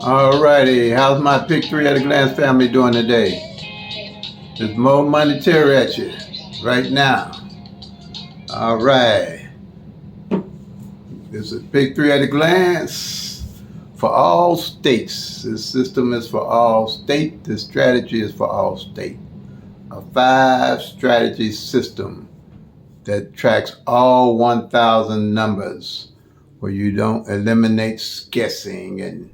Alrighty, how's my pick 3 at a glance family doing today? There's more money tear at you right now. Alright, this is pick 3 at a glance for all states. This system is for all state. This strategy is for all state. A 5-strategy system that tracks all 1,000 numbers where you don't eliminate guessing and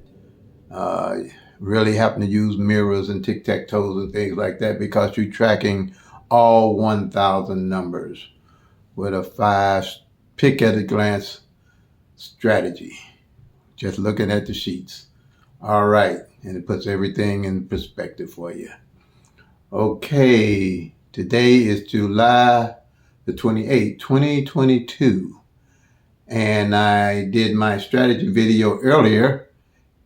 really happen to use mirrors and tic-tac-toes and things like that because you're tracking all 1,000 numbers with a 5 pick at a glance strategy. Just looking at the sheets. All right, and it puts everything in perspective for you. Okay, today is July the 28th, 2022. And I did my strategy video earlier,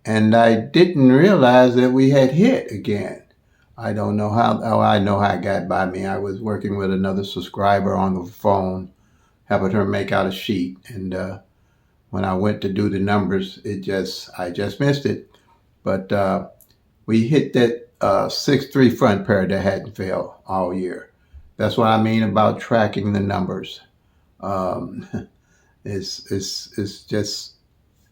and I didn't realize that we had hit again. I don't know how. Oh, I know how it got by me. I was working with another subscriber on the phone, helping her make out a sheet. And when I went to do the numbers, I just missed it. But we hit that 6-3 front pair that hadn't failed all year. That's what I mean about tracking the numbers. It's just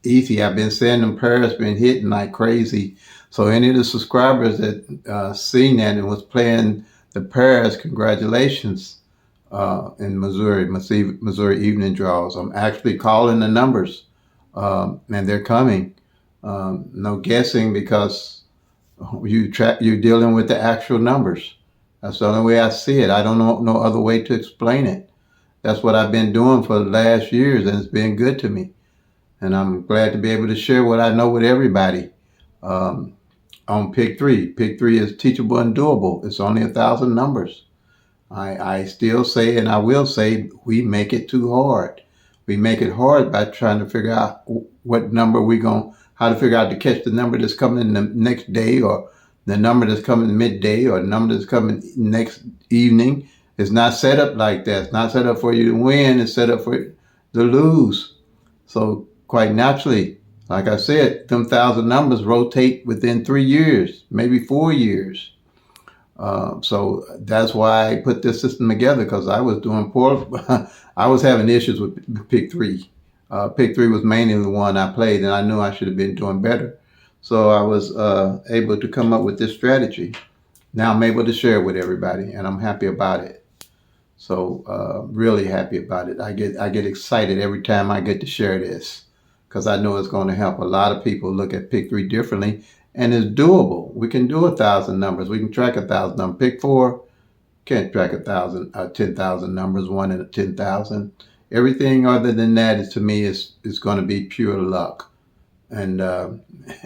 easy. I've been saying them pairs been hitting like crazy. So any of the subscribers that seen that and was playing the pairs, congratulations. In Missouri evening draws. I'm actually calling the numbers, and they're coming. No guessing because you're dealing with the actual numbers. That's the only way I see it. I don't know no other way to explain it. That's what I've been doing for the last years, and it's been good to me. And I'm glad to be able to share what I know with everybody on pick 3. Pick 3 is teachable and doable. It's only 1,000 numbers. I still say, and I will say, we make it too hard. We make it hard by trying to figure out what number how to figure out to catch the number that's coming in the next day, or the number that's coming midday, or the number that's coming next evening. It's not set up like that. It's not set up for you to win. It's set up for you to lose. So quite naturally, like I said, them 1,000 numbers rotate within 3 years, maybe 4 years. So that's why I put this system together, because I was doing poor. I was having issues with pick 3. Pick 3 was mainly the one I played, and I knew I should have been doing better. So I was able to come up with this strategy. Now I'm able to share it with everybody, and I'm happy about it. So really happy about it. I get excited every time I get to share this, because I know it's going to help a lot of people look at pick 3 differently. And it's doable. We can do 1,000 numbers. We can track 1,000 numbers. Pick 4 can't track 10,000 numbers, 1 in 10,000. Everything other than that is, to me, is going to be pure luck and a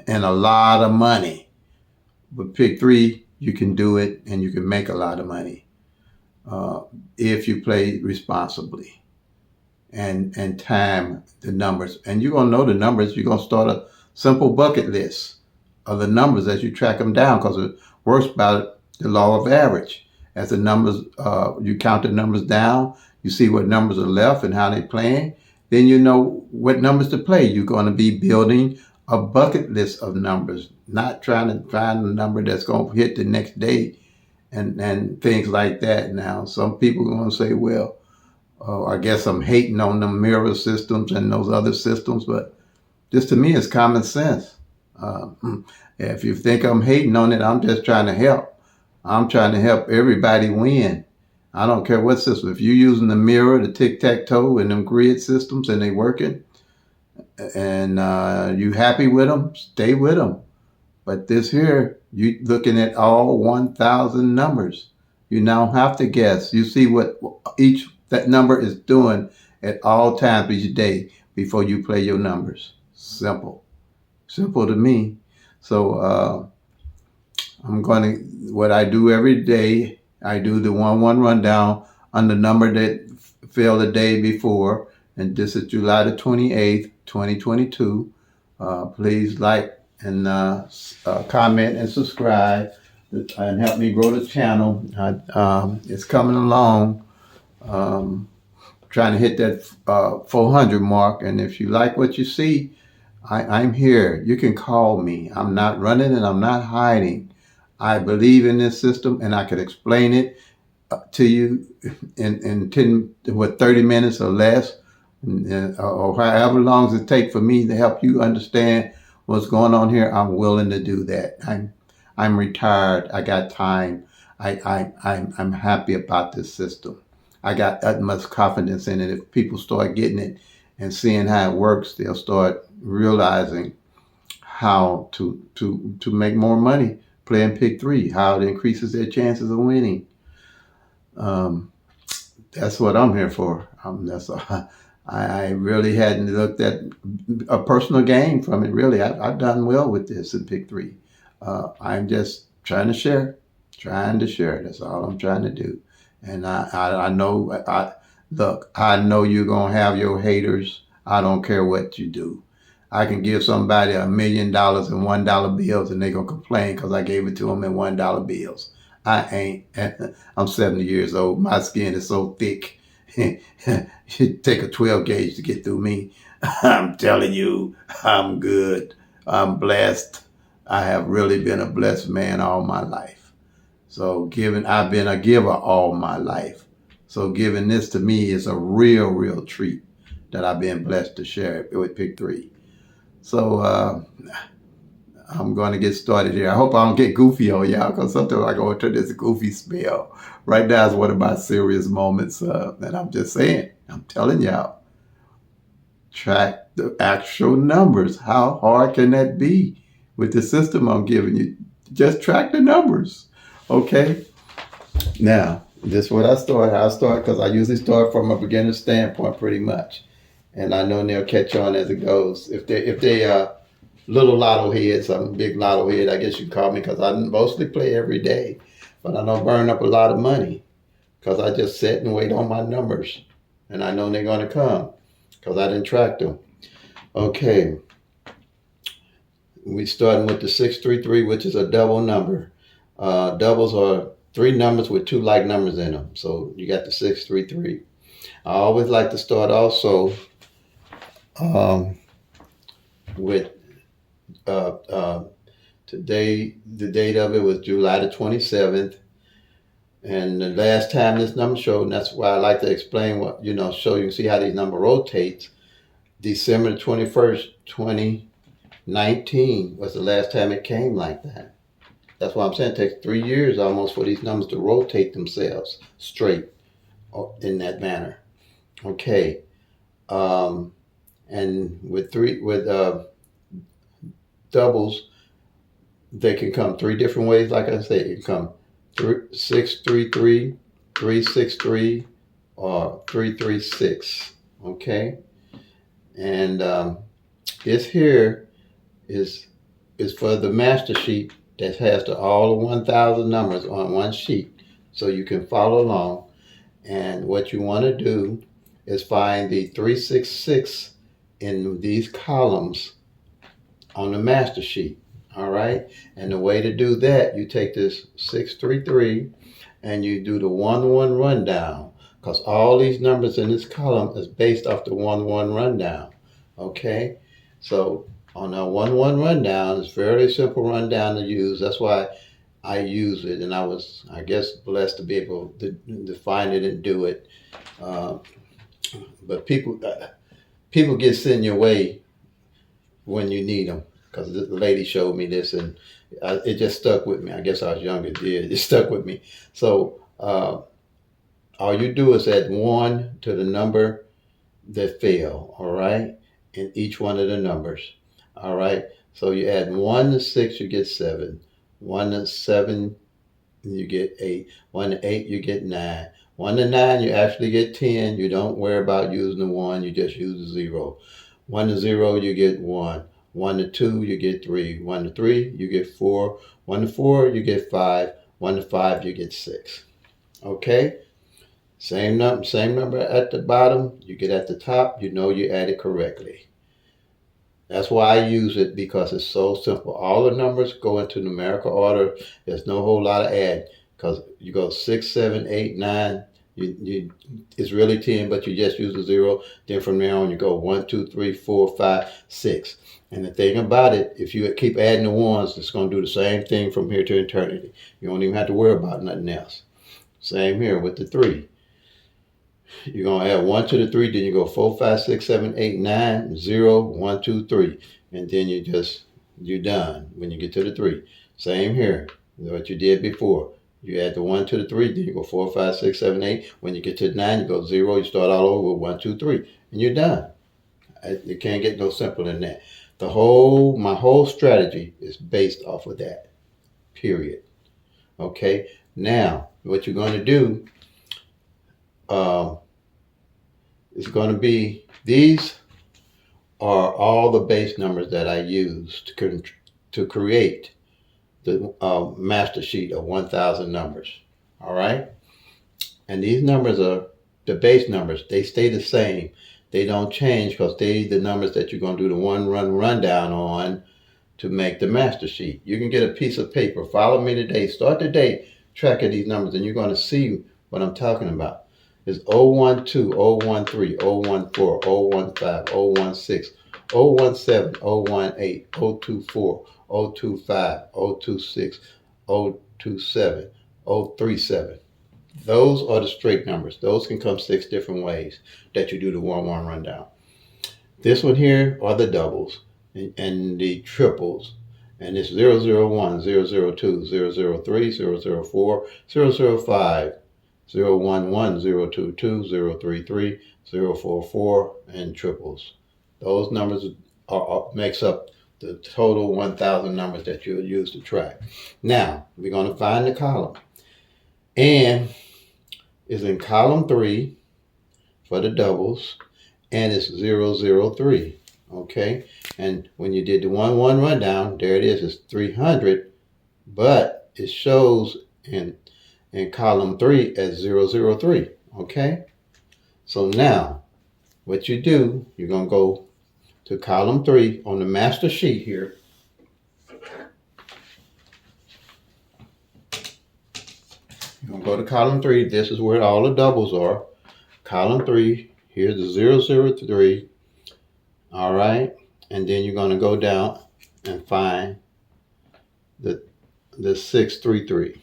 lot of money. But pick 3, you can do it, and you can make a lot of money if you play responsibly and time the numbers. And you're going to know the numbers. You're going to start a simple bucket list of the numbers as you track them down, because it works by the law of average. As the numbers, you count the numbers down, you see what numbers are left and how they're playing, then you know what numbers to play. You're going to be building a bucket list of numbers, not trying to find a number that's going to hit the next day and things like that. Now, some people are going to say, well, I guess I'm hating on them mirror systems and those other systems, but this to me is common sense. If you think I'm hating on it, I'm just trying to help. I'm trying to help everybody win. I don't care what system. If you're using the mirror, the tic-tac-toe, and them grid systems, and they working, and you happy with them, stay with them. But this here, you looking at all 1,000 numbers. You now have to guess. You see what that number is doing at all times each day before you play your numbers. Simple to me. So what I do every day, I do the 1-1 rundown on the number that fell the day before. And this is July the 28th, 2022. Please like and comment and subscribe and help me grow the channel. It's coming along. Trying to hit that 400 mark. And if you like what you see, I'm here. You can call me. I'm not running and I'm not hiding. I believe in this system and I can explain it to you in 30 minutes or less, or however long it takes for me to help you understand what's going on here. I'm willing to do that. I'm retired. I got time. I'm happy about this system. I got that much confidence in it. If people start getting it and seeing how it works, they'll start realizing how to make more money playing Pick-3, how it increases their chances of winning. Um, that's what I'm here for. I really hadn't looked at a personal gain from it. Really, I've done well with this in Pick-3. I'm just trying to share, That's all I'm trying to do. And I know, look, I know you're gonna have your haters. I don't care what you do. I can give somebody $1 million in $1 bills and they're gonna complain because I gave it to them in $1 bills. I ain't. I'm 70 years old. My skin is so thick. It'd take a 12 gauge to get through me. I'm telling you, I'm good. I'm blessed. I have really been a blessed man all my life. So I've been a giver all my life. So giving this to me is a real treat that I've been blessed to share it with Pick-3. So I'm going to get started here. I hope I don't get goofy on y'all because sometimes I go into this goofy spell. Right now is one of my serious moments. And I'm just saying, I'm telling y'all, track the actual numbers. How hard can that be with the system I'm giving you? Just track the numbers. Okay. Now, this is what I start because I usually start from a beginner standpoint pretty much. And I know they'll catch on as it goes. If they little lotto head, some big lotto head, I guess you'd call me, because I mostly play every day. But I don't burn up a lot of money because I just sit and wait on my numbers. And I know they're going to come because I didn't track them. Okay. We starting with the 633, which is a double number. Doubles are 3 numbers with 2 like numbers in them. So you got the 633. I always like to start also with today. The date of it was July the 27th. And the last time this number showed, and that's why I like to explain what, show you, see how these number rotates. December 21st, 2019 was the last time it came like that. That's why I'm saying it takes 3 years almost for these numbers to rotate themselves straight in that manner. Okay. And with doubles, they can come 3 different ways. Like I said, it can come 633, 363, or 336. Okay. And this here is for the master sheet that has all 1,000 numbers on one sheet, so you can follow along. And what you want to do is find the 366 in these columns on the master sheet. All right. And the way to do that, you take this 633 and you do the 1-1 rundown, because all these numbers in this column is based off the 1-1 rundown. Okay. So on a 1-1 rundown, it's a fairly simple rundown to use. That's why I use it. And I was, I guess, blessed to be able to find it and do it. But people get sent your way when you need them. Because the lady showed me this and it just stuck with me. I guess I was younger, it stuck with me. So all you do is add 1 to the number that fell, all right, in each one of the numbers, all right. So you add 1 to 6, you get 7. 1 to 7, you get 8. 1 to 8, you get 9. 1 to 9, you actually get 10. You don't worry about using the 1, you just use the 0. 1 to 0, you get 1. 1 to 2, you get 3. 1 to 3, you get 4. 1 to 4, you get 5. 1 to 5, you get 6. Okay? Same number at the bottom, you get at the top, you know you added correctly. That's why I use it, because it's so simple. All the numbers go into numerical order. There's no whole lot of add, because you go 6, 7, 8, 9, It's really 10, but you just use a 0. Then from there on, you go 1, 2, 3, 4, 5, 6. And the thing about it, if you keep adding the ones, it's going to do the same thing from here to eternity. You don't even have to worry about nothing else. Same here with the 3. You're going to add 1 to the 3, then you go 4, 5, 6, 7, 8, 9, 0, 1, 2, 3. And then you're done when you get to the 3. Same here, what you did before. You add the 1 to the 3, then you go 4, 5, 6, 7, 8. When you get to 9, you go 0. You start all over with 1, 2, 3, and you're done. You can't get no simpler than that. My whole strategy is based off of that. Period. Okay. Now, what you're going to do is going to be, these are all the base numbers that I use to create the master sheet of 1,000 numbers. All right. And these numbers are the base numbers. They stay the same. They don't change because they're the numbers that you're going to do the rundown on to make the master sheet. You can get a piece of paper. Follow me today. Start the day tracking these numbers, and you're going to see what I'm talking about. It's 012, 013, 014, 015, 016, 017, 018, 024, 025, 026, 027, 037. Those are the straight numbers. Those can come 6 different ways that you do the 1-1 rundown. This one here are the doubles and the triples. And it's 001, 002, 003, 004, 005, 011, 022, 033, 044, and triples. Those numbers makes up the total 1,000 numbers that you'll use to track. Now, we're going to find the column. And it's in column 3 for the doubles, and it's 003. Okay, and when you did the 1-1 rundown, there it is. It's 300, but it shows in column 3 as 003. Okay, so now what you do, you're gonna go to column 3 on the master sheet here. You're gonna go to column 3. This is where all the doubles are. Column 3. Here's the 003. All right, and then you're going to go down and find the 633.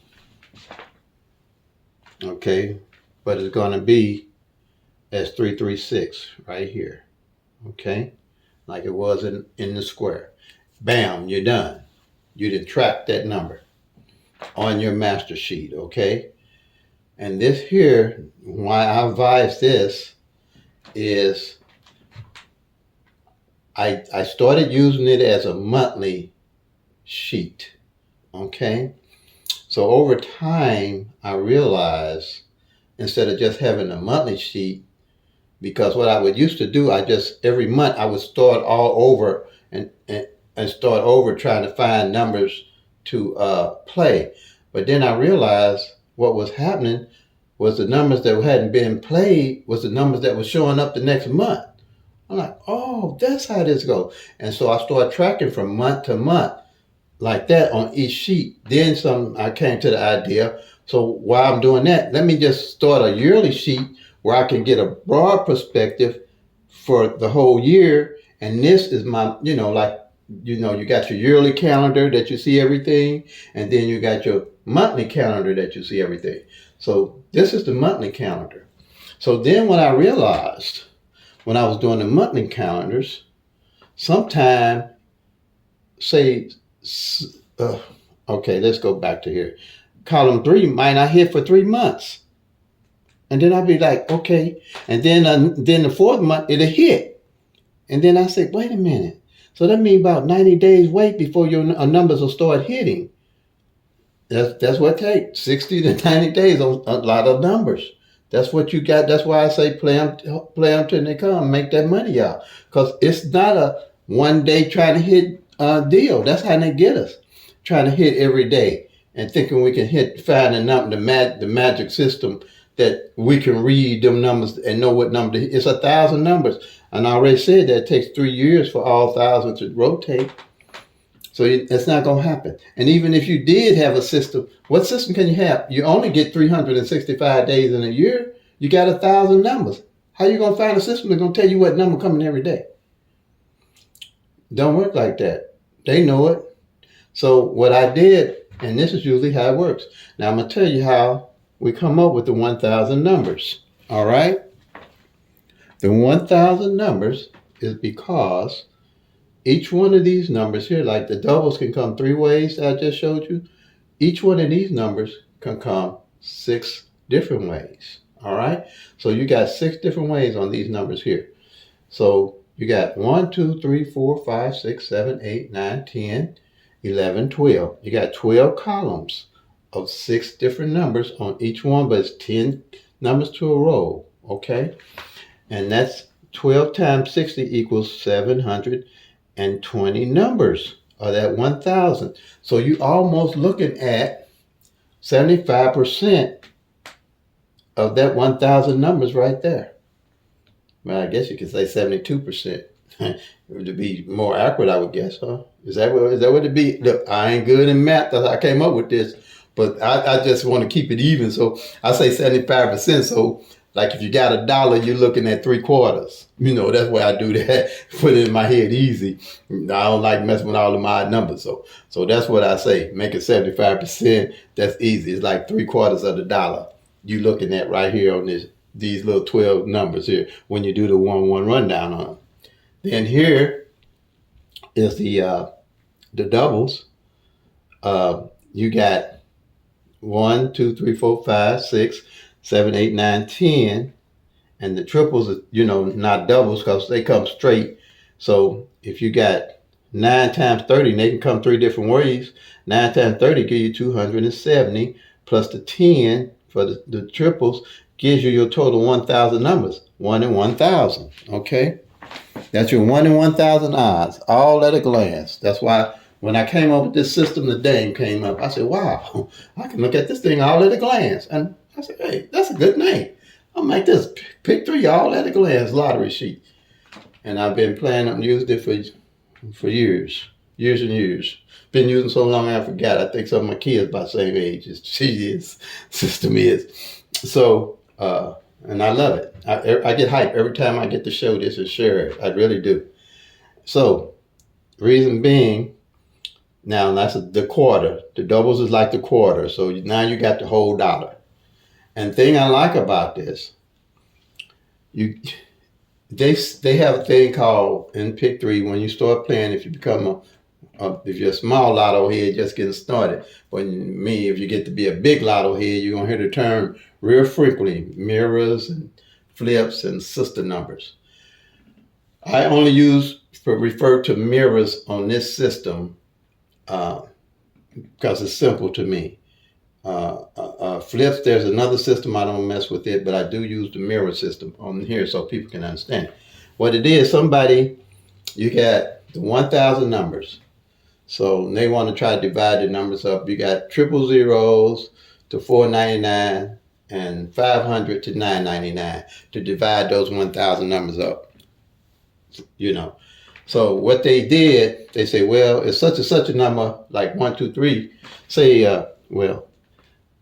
Okay, but it's going to be as 336 right here. Okay, like it was in the square. Bam, you're done. You didn't track that number on your master sheet. Okay, and this here, why I advise this is I started using it as a monthly sheet, okay? So over time, I realized instead of just having a monthly sheet, because what I would used to do, every month I would start all over and start over trying to find numbers to play. But then I realized what was happening was the numbers that hadn't been played was the numbers that were showing up the next month. I'm like, oh, that's how this goes. And so I started tracking from month to month like that on each sheet. Then I came to the idea, so while I'm doing that, let me just start a yearly sheet where I can get a broad perspective for the whole year. And this is my, you got your yearly calendar that you see everything. And then you got your monthly calendar that you see everything. So this is the monthly calendar. So then what I realized, when I was doing the monthly calendars, sometime, okay, let's go back to here. Column 3 might not hit for 3 months. And then I'll be like, okay. And then the 4th month, it'll hit. And then I say, wait a minute. So that means about 90 days wait before your numbers will start hitting. That's what it takes, 60 to 90 days on a lot of numbers. That's what you got. That's why I say play them till they come, make that money out. Because it's not a one day trying to hit deal. That's how they get us, trying to hit every day and thinking we can find a number, the magic system that we can read them numbers and know what number. It's 1,000 numbers. And I already said that it takes 3 years for all 1,000 to rotate. So it's not going to happen. And even if you did have a system, what system can you have? You only get 365 days in a year. You got 1,000 numbers. How you going to find a system that's going to tell you what number coming every day? Don't work like that. They know it. So what I did, and this is usually how it works. Now I'm going to tell you how we come up with the 1,000 numbers. All right? The 1,000 numbers is because each one of these numbers here, like the doubles can come 3 ways I just showed you. Each one of these numbers can come 6 different ways. All right? So you got 6 different ways on these numbers here. So you got 1, 2, 3, 4, 5, 6, 7, 8, 9, 10, 11, 12. You got 12 columns of 6 different numbers on each one, but it's 10 numbers to a row. Okay? And that's 12 times 60 equals 720 numbers of that 1,000. So you almost looking at 75% of that 1,000 numbers right there. Well, I guess you could say 72%. To be more accurate, I would guess, huh? Is that what it'd be? Look, I ain't good in math. I came up with this, but I just want to keep it even. So I say 75%. So like if you got $1, you're looking at 3/4. You know, that's why I do that. Put it in my head easy. I don't like messing with all of my numbers. So that's what I say. Make it 75%. That's easy. It's like 3/4 of the dollar you looking at right here on these little 12 numbers here when you do the 1-1 rundown on them. Then here is the doubles. You got 1, 2, 3, 4, 5, 6, 7, 8, 9, 10. And the triples are, not doubles because they come straight. So if you got 9 times 30, and they can come 3 different ways. 9 times 30 give you 270 plus the 10 for the triples gives you your total 1,000 numbers. 1 in 1,000. Okay? That's your 1 in 1,000 odds, all at a glance. That's why when I came up with this system, the name came up. I said, wow, I can look at this thing all at a glance. And I said, hey, that's a good name. I'll make this PICK-3 all at a glance lottery sheet. And I've been planning on using it for years and years. Been using so long I forgot. I think some of my kids about the same age as she is, system is. So, and I love it. I get hyped every time I get to show this and share it. I really do. So, reason being, now that's the quarter. The doubles is like the quarter. So now you got the whole dollar. And thing I like about this, they have a thing called in PICK-3 when you start playing. If you become if you're a small lotto head just getting started, but if you get to be a big lotto head, you're gonna hear the term real frequently: mirrors and flips and sister numbers. I only refer to mirrors on this system because it's simple to me. Flips, there's another system, I don't mess with it, but I do use the mirror system on here so people can understand. What it is, you got the 1,000 numbers. So they want to try to divide the numbers up. You got 000 to 499 and 500 to 999 to divide those 1,000 numbers up. So what they did, they say, well, it's such and such a number, like 1, 2, 3. Say, say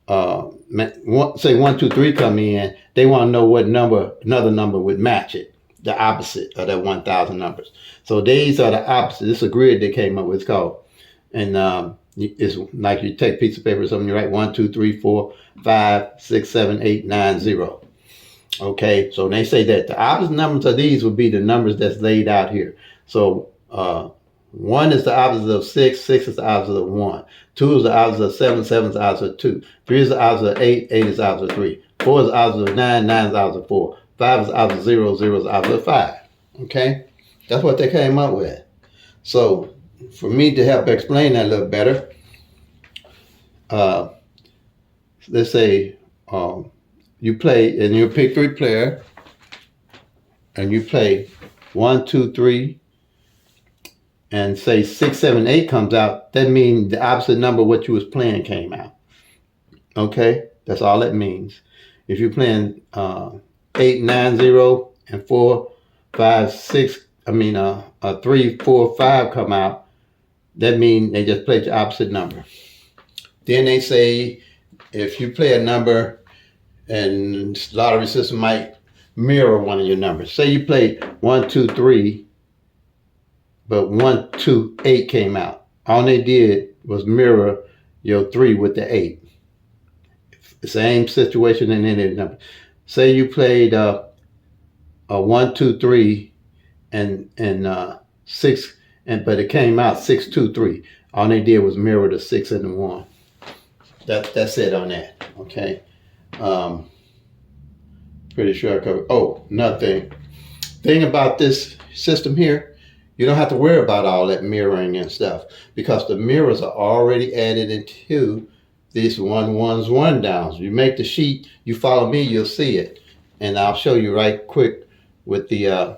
1, 2, 3 come in. They want to know what another number would match it, the opposite of that 1,000 numbers. So these are the opposite. This is a grid they came up with. It's called, and it's like you take a piece of paper or something. You write 1, 2, 3, 4, 5, 6, 7, 8, 9, 0. Okay, so they say that the opposite numbers of these would be the numbers that's laid out here. So 1 is the opposite of 6, 6 is the opposite of 1. 2 is the opposite of 7, 7 is the opposite of 2. 3 is the opposite of 8, 8 is the opposite of 3. 4 is the opposite of 9, 9 is the opposite of 4. 5 is the opposite of 0, 0 is the opposite of 5. Okay? That's what they came up with. So, for me to help explain that a little better, let's say you play, and you're a PICK-3 player, and you play 1, 2, 3, and say 6, 7, 8 comes out, that means the opposite number of what you was playing came out. Okay? That's all that means. If you're playing 8, 9, 0, and 4, 5, 6, 3, 4, 5 come out, that means they just played your opposite number. Then they say if you play a number and lottery system might mirror one of your numbers. Say you played 1, 2, 3, but 1, 2, 8 came out. All they did was mirror your 3 with the 8. Same situation in any number. Say you played a 1, 2, 3 and 6, but it came out 6, 2, 3. All they did was mirror the 6 and the 1. That's it on that. Okay. Pretty sure I covered. Oh, another thing about this system here, you don't have to worry about all that mirroring and stuff because the mirrors are already added into these 1 downs. You make the sheet, you follow me, you'll see it. And I'll show you right quick with the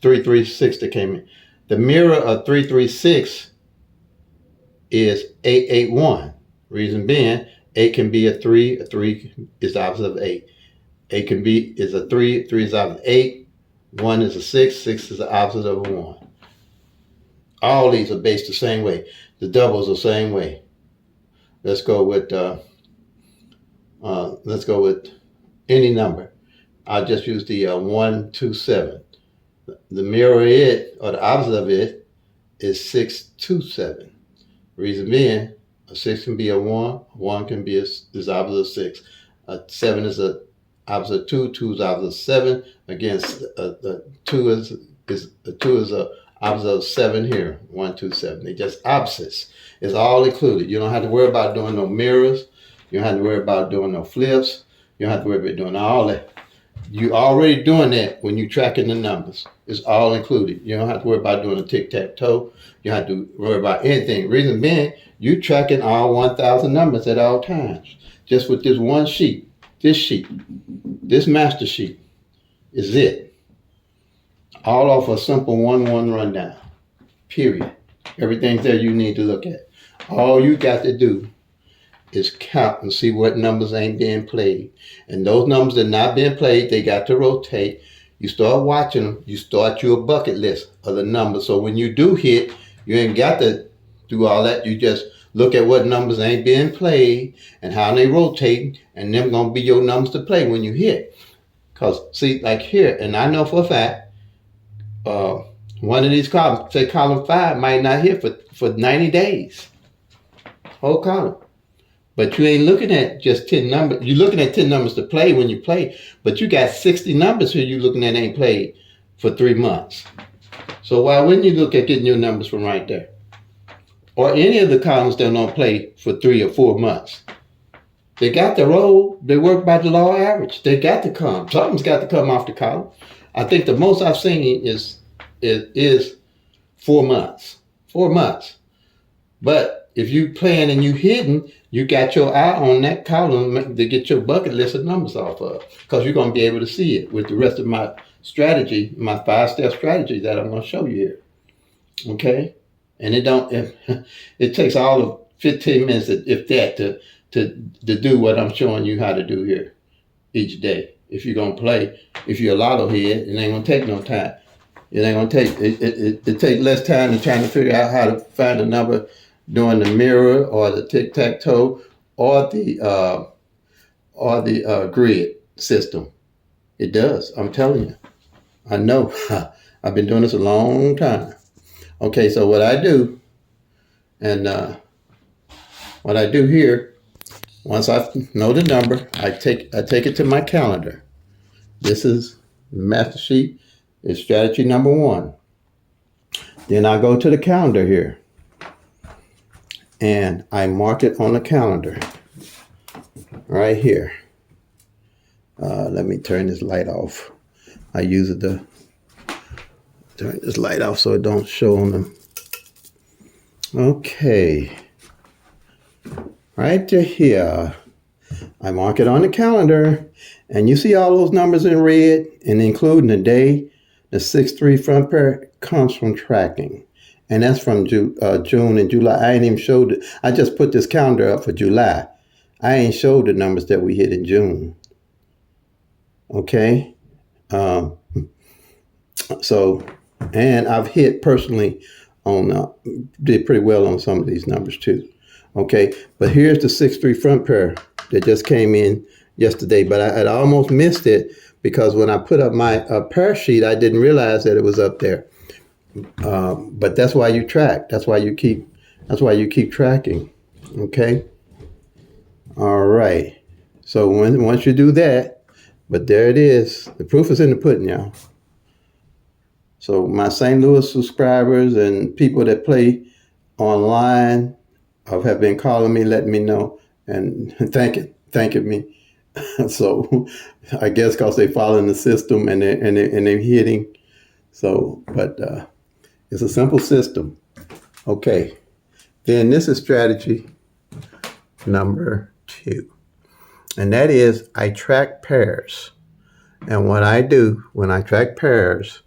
336 that came in. The mirror of 336 is 881. Reason being, 8 can be a 3 is the opposite of 8. 8 is a 3 is the opposite of 8, 1 is a 6 is the opposite of a 1. All these are based the same way. The doubles the same way. Let's go with any number. I'll just use the 1, 2, 7. The mirror of it, or the opposite of it, is 6, 2, 7. Reason being, a 6 can be a 1 can be is opposite of 6. A 7 is a opposite of 2, 2 is opposite of 7. Again, the 2 is a opposite of 7 here. 1, 2, 7. They're just opposites. It's all included. You don't have to worry about doing no mirrors. You don't have to worry about doing no flips. You don't have to worry about doing all that. You're already doing that when you're tracking the numbers. It's all included. You don't have to worry about doing a tic-tac-toe. You don't have to worry about anything. Reason being, you're tracking all 1,000 numbers at all times. Just with this one sheet, this master sheet is it. All off a simple 1-1 rundown. Period. Everything's there you need to look at. All you got to do is count and see what numbers ain't being played. And those numbers that are not being played, they got to rotate. You start watching them. You start your bucket list of the numbers. So when you do hit, you ain't got to do all that. You just look at what numbers ain't being played and how they rotating, and them going to be your numbers to play when you hit. Because, see, like here, and I know for a fact, one of these columns, say column 5, might not hit for 90 days. Whole column. But you ain't looking at just 10 numbers. You're looking at 10 numbers to play when you play, but you got 60 numbers here you're looking at ain't played for 3 months. So why wouldn't you look at getting your numbers from right there? Or any of the columns that don't play for 3 or 4 months. They got to roll. They work by the law of average. They got to come. Something's got to come off the column. I think the most I've seen is 4 months. 4 months. But if you playing and you hitting, you got your eye on that column to get your bucket list of numbers off of, because you're going to be able to see it with the rest of my strategy, my 5-step strategy that I'm going to show you here. Okay? And it takes all of 15 minutes, if that, to do what I'm showing you how to do here each day. If you're going to play, if you're a lotto head, it ain't going to take no time. It ain't going to take, it take less time than trying to figure out how to find a number doing the mirror or the tic-tac-toe or the grid system. It does. I'm telling you. I know. I've been doing this a long time. Okay, so what I do, and what I do here, once I know the number, I take it to my calendar. This is the master sheet. It's strategy number 1. Then I go to the calendar here, and I mark it on the calendar right here. Let me turn this light off. I use it to turn this light off so it don't show on them. Okay. Right to here. I mark it on the calendar, and you see all those numbers in red, and including the day, the 6-3 front pair comes from tracking. And that's from June and July. I ain't even showed it. I just put this calendar up for July. I ain't showed the numbers that we hit in June. Okay? So, and I've hit personally on, did pretty well on some of these numbers too. Okay? But here's the 6-3 front pair that just came in yesterday, but I had almost missed it because when I put up my pair sheet, I didn't realize that it was up there. But that's why you track. That's why you keep tracking. Okay. All right. So once you do that, but there it is. The proof is in the pudding, y'all. So my St. Louis subscribers and people that play online have been calling me, letting me know, and thanking me. So I guess because they following the system and they're hitting. So, but it's a simple system. Okay. Then this is strategy number 2. And that is I track pairs. And what I do when I track pairs,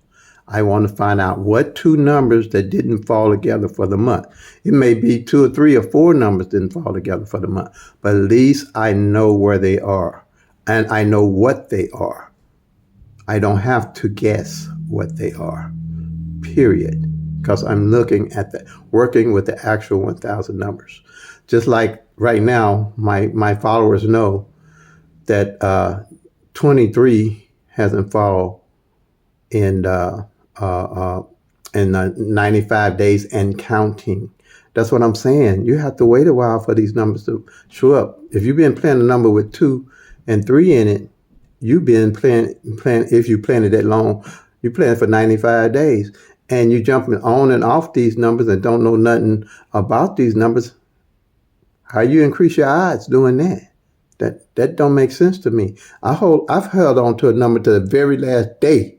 I want to find out what 2 numbers that didn't fall together for the month. It may be 2 or 3 or 4 numbers didn't fall together for the month, but at least I know where they are and I know what they are. I don't have to guess what they are, period, because I'm looking at working with the actual 1,000 numbers. Just like right now, my followers know that 23 hasn't fallen in 95 days and counting. That's what I'm saying. You have to wait a while for these numbers to show up. If you've been playing a number with 2 and 3 in it, you've been playing. If you playing it that long, you're playing for 95 days, and you're jumping on and off these numbers and don't know nothing about these numbers. How you increase your odds doing that? That don't make sense to me. I've held on to a number to the very last day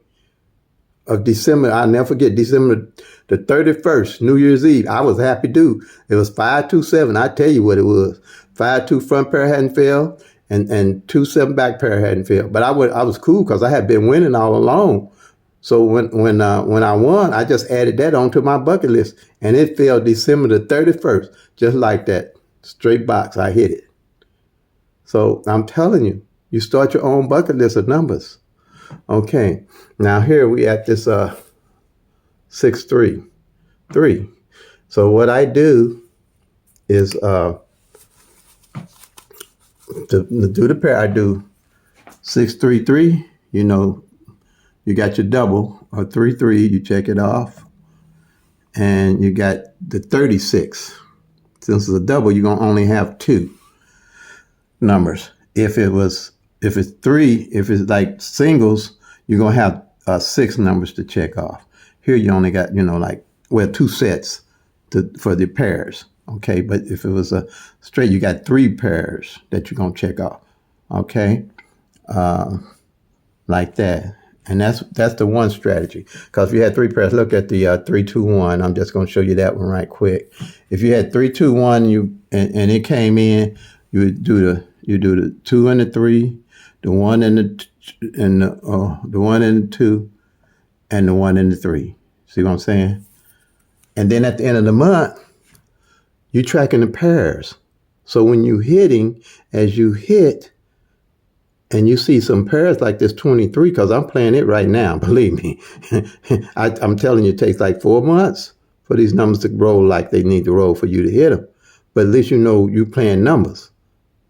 of December. I'll never forget December the 31st, New Year's Eve. I was a happy dude. It was 527. I tell you what it was. 5-2 front pair hadn't failed, and 2-7 back pair hadn't failed. But I was cool because I had been winning all along. So when I won, I just added that onto my bucket list, and it fell December the 31st, just like that. Straight box, I hit it. So I'm telling you, you start your own bucket list of numbers. Okay, now here we at this 6-3. So what I do is to do the pair, I do 6-3-3. You know, you got your double or 3-3. You check it off, and you got the 36. Since it's a double, you're gonna only have 2 numbers. If it's 3, if it's like singles, you're gonna have 6 numbers to check off. Here you only got 2 sets for the pairs. Okay, but if it was a straight, you got 3 pairs that you're gonna check off. Okay, like that. And that's the one strategy. Because if you had 3 pairs, look at the 3-2-1. I'm just gonna show you that one right quick. If you had 3-2-1, and it came in, you do the 2 and the 3, the 1 and the 1 and the 2, and the 1 and the 3. See what I'm saying? And then at the end of the month, you're tracking the pairs. So when you're hitting, as you hit, and you see some pairs like this 23, because I'm playing it right now, believe me. I'm telling you, it takes like 4 months for these numbers to roll like they need to roll for you to hit them. But at least you know you're playing numbers.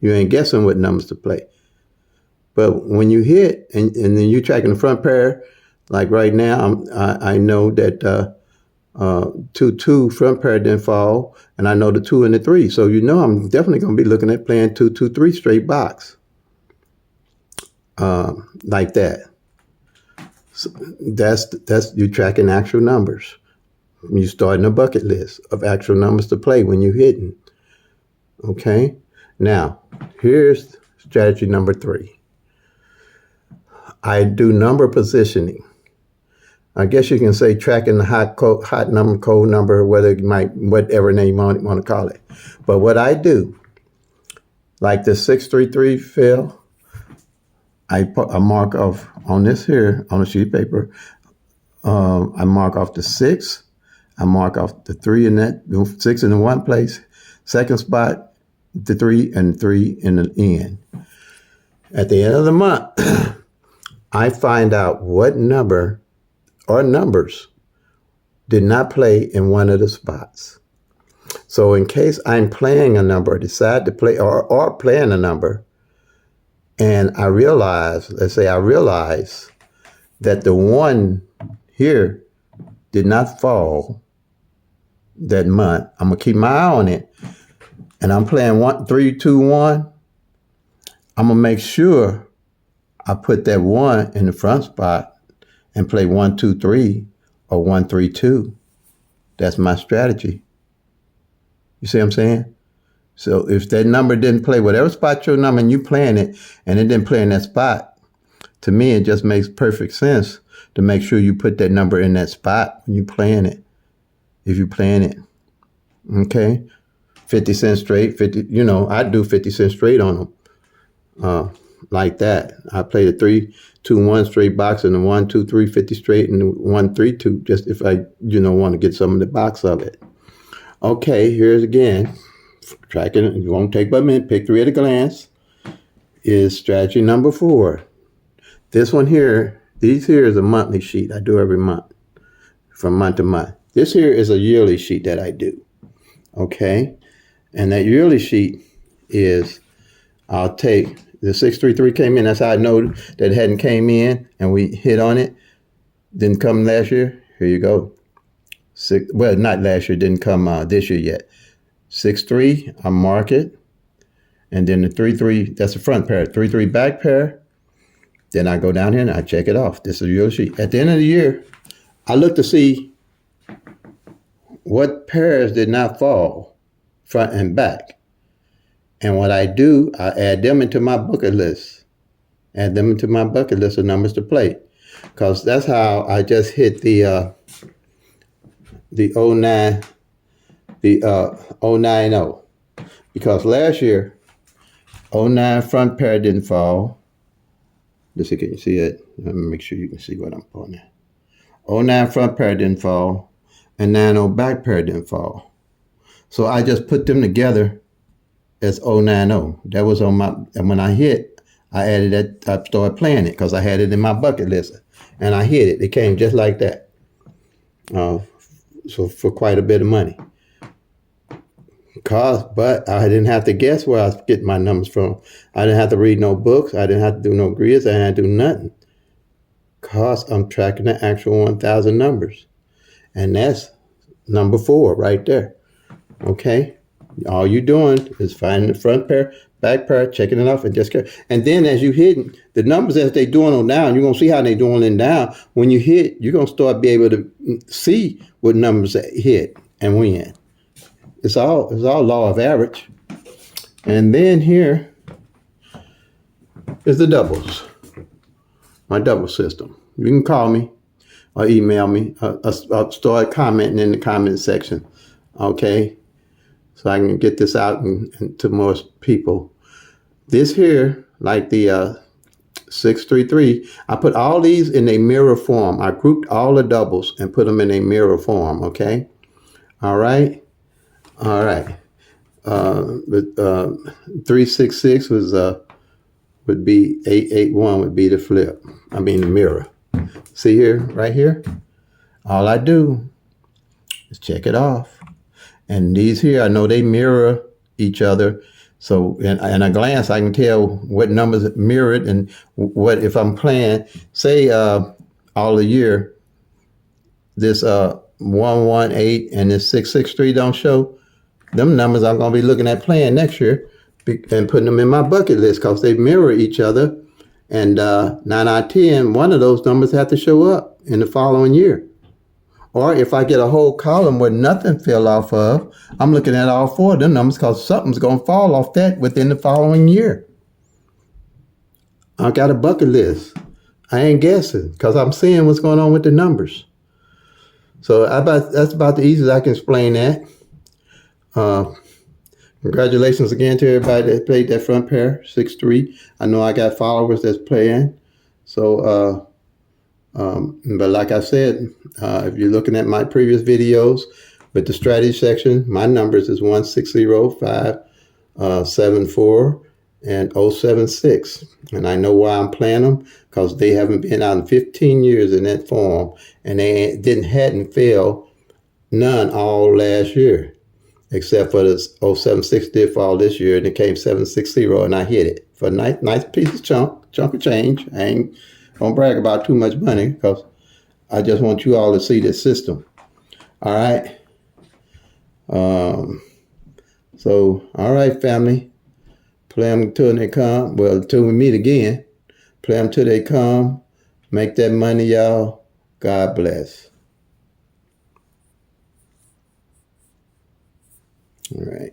You ain't guessing what numbers to play. But when you hit, and then you're tracking the front pair, like right now, I know that 2-2 front pair didn't fall, and I know the 2 and the 3. So you know I'm definitely going to be looking at playing 2-2-3 straight box. Like that. So that's you tracking actual numbers. You starting a bucket list of actual numbers to play when you're hitting. Okay. Now here's strategy number 3. I do number positioning. I guess you can say tracking the hot number, cold number, whatever name you want to call it. But what I do, like the 6-3-3 fell, I put a mark off on this here, on a sheet of paper. I mark off the 6. I mark off the 3 in that, 6 in the one place. Second spot, the 3 and 3 in the end. At the end of the month, I find out what number or numbers did not play in one of the spots. So in case I'm playing a number, decide to play or playing a number, And I realized, let's say I realized that the 1 here did not fall that month. I'm going to keep my eye on it. And I'm playing 1, 3, 2, 1. I'm going to make sure I put that 1 in the front spot and play 1, 2, 3 or 1, 3, 2. That's my strategy. You see what I'm saying? So if that number didn't play, whatever spot your number and you playing it, and it didn't play in that spot, to me, it just makes perfect sense to make sure you put that number in that spot when you're playing it. If you're playing it, okay? 50 cents straight, 50, I do 50 cents straight on them like that. I play the 3, 2, 1 straight box and the 1, 2, 3, 50 straight and the 1, 3, 2, just if I, want to get some of the box of it. Okay, here's again. Tracking, it won't take but a minute. Pick 3 at a glance is strategy number 4. This one here, these here is a monthly sheet I do every month, from month to month. This here is a yearly sheet that I do, okay? And that yearly sheet is, I'll take, the 633 came in, that's how I know that it hadn't came in and we hit on it. Didn't come last year, here you go. Well, not last year, didn't come this year yet. 6-3, I mark it. And then the 3-3, that's the front pair. 3-3 back pair. Then I go down here and I check it off. This is your sheet. At the end of the year, I look to see what pairs did not fall, front and back. And what I do, I add them into my bucket list. Add them into my bucket list of numbers to play. Because that's how I just hit the 09, the 090. Because last year, 09 front pair didn't fall. Let's see, can you see it? Let me make sure you can see what I'm pulling at. 09 front pair didn't fall, and 90 back pair didn't fall. So I just put them together as 090. That was on my, and when I hit, I added that, I started playing it because I had it in my bucket list. And I hit it. It came just like that. So for quite a bit of money. But I didn't have to guess where I was getting my numbers from. I didn't have to read no books. I didn't have to do no grids. I didn't have to do nothing. Because I'm tracking the actual 1,000 numbers. And that's number 4 right there. Okay? All you're doing is finding the front pair, back pair, checking it off, and just carry. And then as you hit the numbers as they doing on down, you're going to see how they doing in down. When you hit, you're going to start be able to see what numbers hit and when. It's all law of average. And then here is the doubles. My double system. You can call me or email me. I'll start commenting in the comment section. Okay? So I can get this out and to more people. This here, like the 633, I put all these in a mirror form. I grouped all the doubles and put them in a mirror form, okay? All right? All right. 366 would be 881 would be the flip. I mean the mirror. See here, right here? All I do is check it off. And these here, I know they mirror each other. So in a glance, I can tell what numbers mirrored and what, if I'm playing, say all the year, this 118 and this 663 don't show, them numbers I'm going to be looking at playing next year and putting them in my bucket list because they mirror each other. And 9 out of 10, one of those numbers have to show up in the following year. Or if I get a whole column where nothing fell off of, I'm looking at all 4 of them numbers because something's going to fall off that within the following year. I got a bucket list. I ain't guessing because I'm seeing what's going on with the numbers. So that's about the easiest I can explain that. Congratulations again to everybody that played that front pair, 6-3. I know I got followers that's playing. So, but like I said, if you're looking at my previous videos with the strategy section, my numbers is 160-574 and 076. And I know why I'm playing them because they haven't been out in 15 years in that form, and they hadn't failed none all last year. except for this 076 did fall this year, and it came 760, and I hit it for a nice piece of chunk of change. I ain't gonna brag about too much money because I just want you all to see this system. All right. So, all right, family. Play them until they come. Well, until we meet again. Play them till they come. Make that money, y'all. God bless. All right.